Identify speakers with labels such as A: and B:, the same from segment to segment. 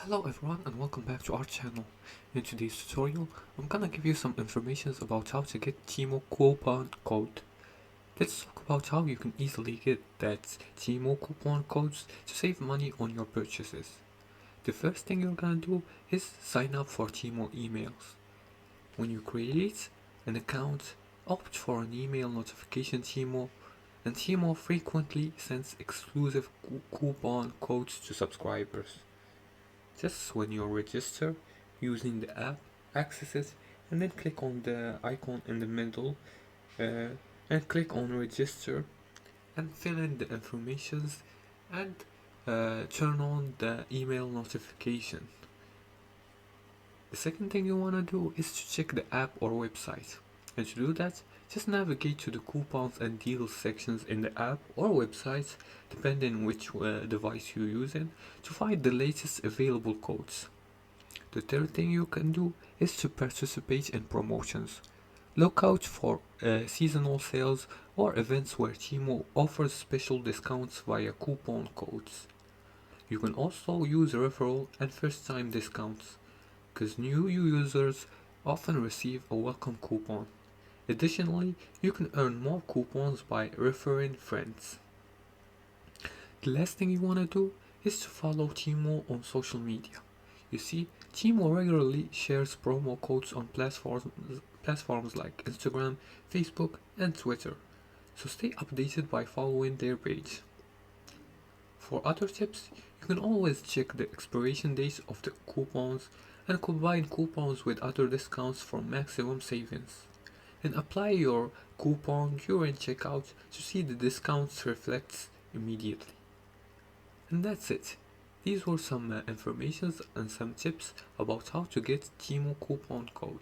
A: Hello everyone and welcome back to our channel. In today's tutorial, I'm gonna give you some information about how to get Temu coupon code. Let's talk about how you can easily get that Temu coupon codes to save money on your purchases. The first thing you're gonna do is sign up for Temu emails. When you create an account, opt for an email notification Temu, and Temu frequently sends exclusive coupon codes to subscribers. Just when you register using the app, access it and then click on the icon in the middle uh, and click on register and fill in the informations and turn on the email notification. The second thing you want to do is to check the app or website. And to do that, just navigate to the coupons and deals sections in the app or website, depending which device you're using, to find the latest available codes. The third thing you can do is to participate in promotions. Look out for seasonal sales or events where Temu offers special discounts via coupon codes. You can also use referral and first time discounts, because new users often receive a welcome coupon. Additionally, you can earn more coupons by referring friends. The last thing you want to do is to follow Temu on social media. You see, Temu regularly shares promo codes on platforms like Instagram, Facebook, and Twitter, so stay updated by following their page. For other tips, you can always check the expiration dates of the coupons and combine coupons with other discounts for maximum savings. And apply your coupon during checkout to see the discounts reflects immediately. And that's it. These were some informations and some tips about how to get Temu coupon code.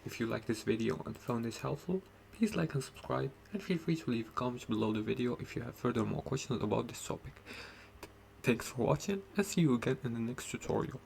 A: If you like this video and found it helpful, please like and subscribe and feel free to leave a comment below the video if you have further more questions about this topic. Thanks for watching and see you again in the next tutorial.